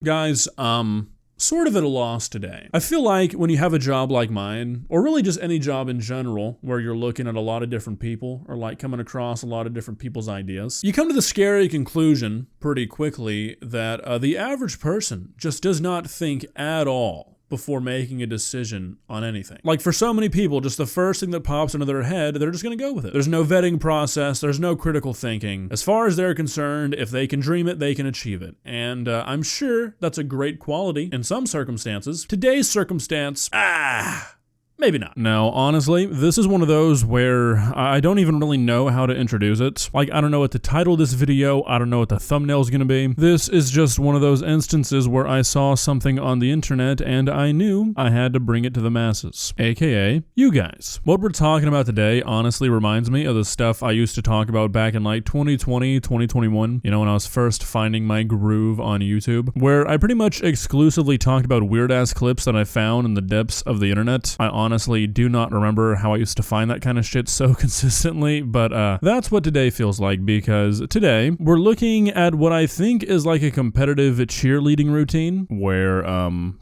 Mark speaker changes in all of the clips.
Speaker 1: Guys, sort of at a loss today. I feel like when you have a job like mine, or really just any job in general, where you're looking at a lot of different people, or like coming across a lot of different people's ideas, you come to the scary conclusion pretty quickly that the average person just does not think at all before making a decision on anything. Like for so many people, just the first thing that pops into their head, they're just gonna go with it. There's no vetting process, there's no critical thinking. As far as they're concerned, if they can dream it, they can achieve it. And I'm sure that's a great quality in some circumstances. Today's circumstance, maybe not. Now, honestly, this is one of those where I don't even really know how to introduce it. Like, I don't know what to title this video. I don't know what the thumbnail is going to be. This is just one of those instances where I saw something on the internet and I knew I had to bring it to the masses, aka you guys. What we're talking about today honestly reminds me of the stuff I used to talk about back in like 2020, 2021, you know, when I was first finding my groove on YouTube, where I pretty much exclusively talked about weird-ass clips that I found in the depths of the internet. I honestly do not remember how I used to find that kind of shit so consistently, but that's what today feels like, because today we're looking at what I think is like a competitive cheerleading routine where,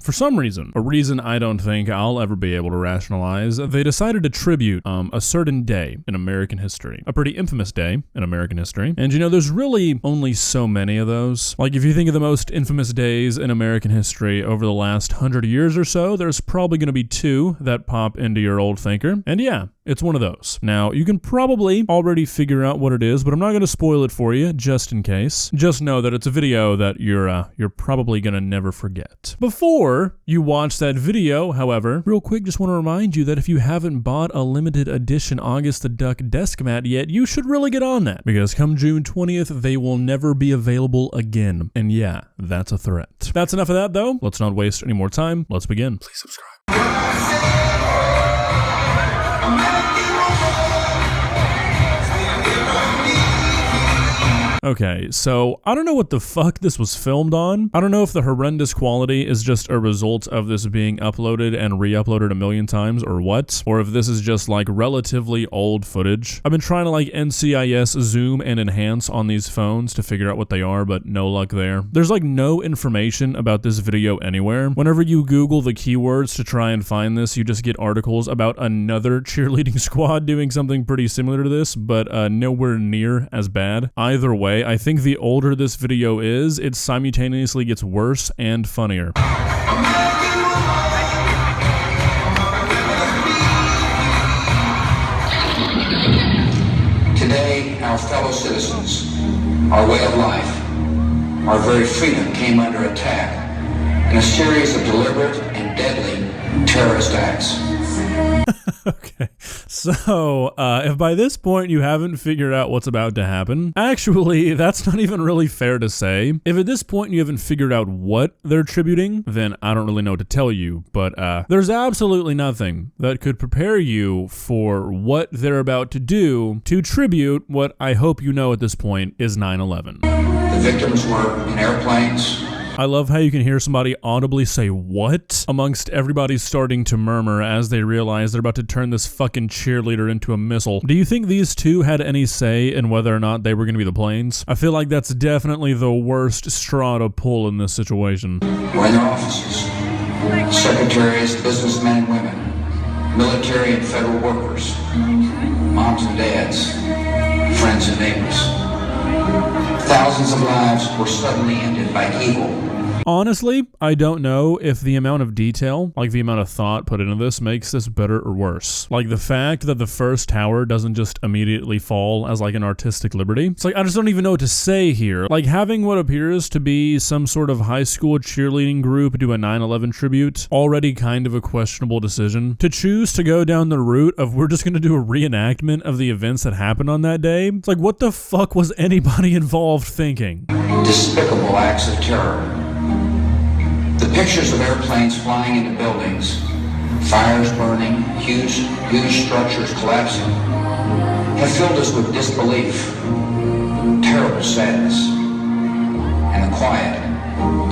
Speaker 1: for some reason, a reason I don't think I'll ever be able to rationalize, they decided to tribute a certain day in American history, a pretty infamous day in American history. And you know, there's really only so many of those. Like if you think of the most infamous days in American history over the last 100 years or so, there's probably going to be two that pop into your old thinker, and yeah, it's one of those. Now, you can probably already figure out what it is, but I'm not going to spoil it for you, just in case. Just know that it's a video that you're probably going to never forget. Before you watch that video, however, real quick, just want to remind you that if you haven't bought a limited edition August the Duck desk mat yet, you should really get on that, because come June 20th, they will never be available again. And yeah, that's a threat. That's enough of that, though. Let's not waste any more time. Let's begin. Please subscribe. Okay, so I don't know what the fuck this was filmed on. I don't know if the horrendous quality is just a result of this being uploaded and re-uploaded a million times or what, or if this is just like relatively old footage. I've been trying to like NCIS zoom and enhance on these phones to figure out what they are, but no luck there. There's like no information about this video anywhere. Whenever you Google the keywords to try and find this, you just get articles about another cheerleading squad doing something pretty similar to this, but nowhere near as bad. Either way, I think the older this video is, it simultaneously gets worse and funnier.
Speaker 2: Today, our fellow citizens, our way of life, our very freedom came under attack in a series of deliberate and deadly terrorist acts.
Speaker 1: Okay, so if by this point you haven't figured out what's about to happen, actually, that's not even really fair to say. If at this point you haven't figured out what they're tributing, then I don't really know what to tell you, but there's absolutely nothing that could prepare you for what they're about to do to tribute what I hope you know at this point is 9/11.
Speaker 2: The victims were in airplanes.
Speaker 1: I love how you can hear somebody audibly say "what?" amongst everybody starting to murmur as they realize they're about to turn this fucking cheerleader into a missile. Do you think these two had any say in whether or not they were going to be the planes? I feel like that's definitely the worst straw to pull in this situation.
Speaker 2: Were in their offices. Secretaries, businessmen and women, military and federal workers, moms and dads, friends and neighbors. Thousands of lives were suddenly ended by evil.
Speaker 1: Honestly, I don't know if the amount of detail, like the amount of thought put into this, makes this better or worse. Like the fact that the first tower doesn't just immediately fall as like an artistic liberty. It's like, I just don't even know what to say here. Like having what appears to be some sort of high school cheerleading group do a 9/11 tribute, already kind of a questionable decision. To choose to go down the route of we're just gonna do a reenactment of the events that happened on that day, it's like, what the fuck was anybody involved thinking?
Speaker 2: Despicable acts of terror. The pictures of airplanes flying into buildings, fires burning, huge structures collapsing, have filled us with disbelief, terrible sadness, and a quiet,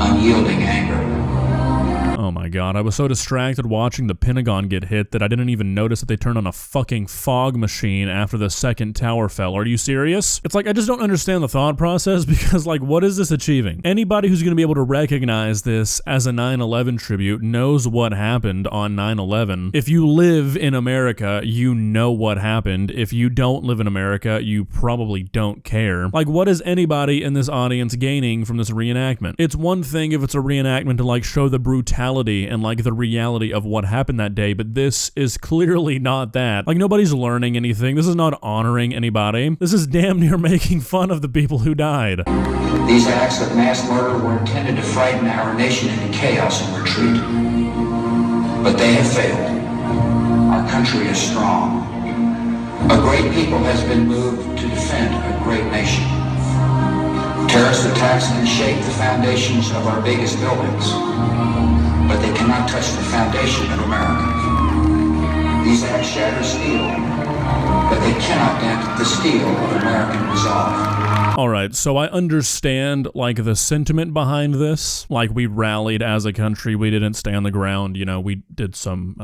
Speaker 2: unyielding anger.
Speaker 1: Oh my god, I was so distracted watching the Pentagon get hit that I didn't even notice that they turned on a fucking fog machine after the second tower fell. Are you serious? It's like, I just don't understand the thought process because, like, what is this achieving? Anybody who's gonna be able to recognize this as a 9/11 tribute knows what happened on 9/11. If you live in America, you know what happened. If you don't live in America, you probably don't care. Like, what is anybody in this audience gaining from this reenactment? It's one thing if it's a reenactment to, like, show the brutality and, like, the reality of what happened that day, but this is clearly not that. Like, nobody's learning anything. This is not honoring anybody. This is damn near making fun of the people who died.
Speaker 2: These acts of mass murder were intended to frighten our nation into chaos and retreat. But they have failed. Our country is strong. A great people has been moved to defend a great nation. Terrorist attacks can shake the foundations of our biggest buildings, but they cannot touch the foundation of America. These acts shatter steel, but they cannot dent the steel of American resolve.
Speaker 1: Alright, so I understand, like, the sentiment behind this. Like, we rallied as a country, we didn't stay on the ground, you know, we did some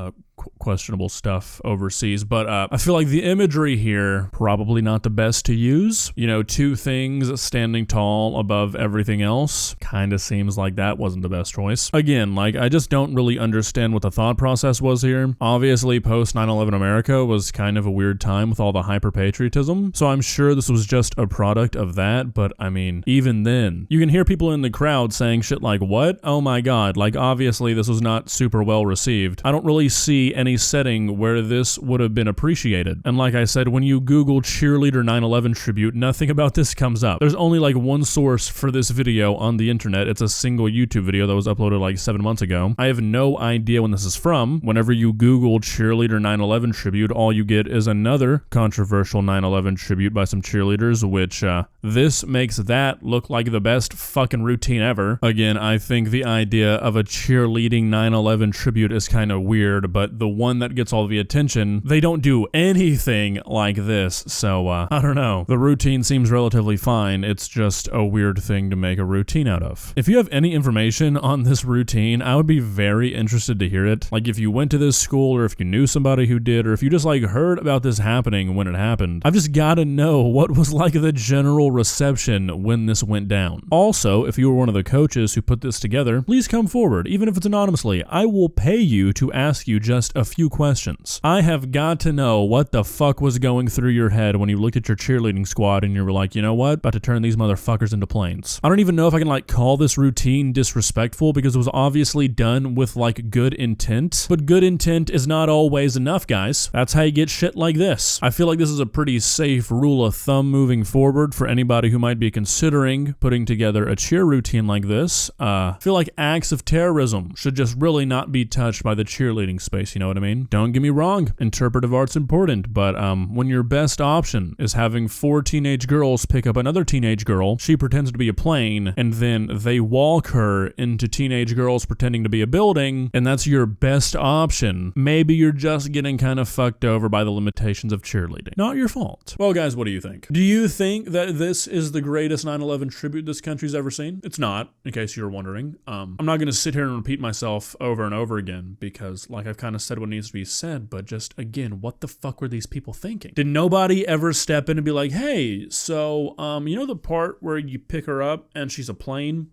Speaker 1: questionable stuff overseas, but I feel like the imagery here, probably not the best to use. You know, two things standing tall above everything else, kinda seems like that wasn't the best choice. Again, like, I just don't really understand what the thought process was here. Obviously, post 9/11 America was kind of a weird time with all the hyper-patriotism, so I'm sure this was just a product of that, but I mean, even then, you can hear people in the crowd saying shit like, what? Oh my god, like, obviously this was not super well received. I don't really see any setting where this would have been appreciated. And like I said, when you Google cheerleader 9/11 tribute, nothing about this comes up. There's only like one source for this video on the internet. It's a single YouTube video that was uploaded like 7 months ago. I have no idea when this is from. Whenever you Google cheerleader 9/11 tribute, all you get is another controversial 9/11 tribute by some cheerleaders, which this makes that look like the best fucking routine ever. Again, I think the idea of a cheerleading 9/11 tribute is kind of weird, but the one that gets all the attention, they don't do anything like this, so I don't know. The routine seems relatively fine, it's just a weird thing to make a routine out of. If you have any information on this routine, I would be very interested to hear it. Like, if you went to this school, or if you knew somebody who did, or if you just like heard about this happening when it happened, I've just gotta know what was like the general reception when this went down. Also, if you were one of the coaches who put this together, please come forward, even if it's anonymously. I will pay you to ask you just a few questions. I have got to know what the fuck was going through your head when you looked at your cheerleading squad and you were like, you know what? About to turn these motherfuckers into planes. I don't even know if I can like call this routine disrespectful because it was obviously done with like good intent, but good intent is not always enough, guys. That's how you get shit like this. I feel like this is a pretty safe rule of thumb moving forward for anybody who might be considering putting together a cheer routine like this. I feel like acts of terrorism should just really not be touched by the cheerleading space, you know what I mean? Don't get me wrong, interpretive art's important, but when your best option is having 4 teenage girls pick up another teenage girl, she pretends to be a plane, and then they walk her into teenage girls pretending to be a building, and that's your best option, maybe you're just getting kind of fucked over by the limitations of cheerleading. Not your fault. Well, guys, what do you think? Do you think that this is the greatest 9/11 tribute this country's ever seen? It's not, in case you're wondering. I'm not gonna sit here and repeat myself over and over again, because like I've kind of said what needs to be said, but just again, what the fuck were these people thinking? Did nobody ever step in and be like, hey, so you know the part where you pick her up and she's a plane?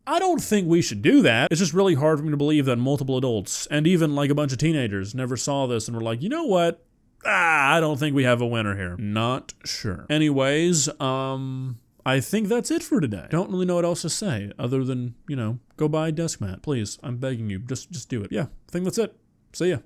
Speaker 1: I don't think we should do that. It's just really hard for me to believe that multiple adults and even like a bunch of teenagers never saw this and were like, you know what? I don't think we have a winner here. Not sure. Anyways, I think that's it for today. Don't really know what else to say other than, you know, go buy a desk mat, please. I'm begging you, just do it. Yeah, I think that's it. See ya.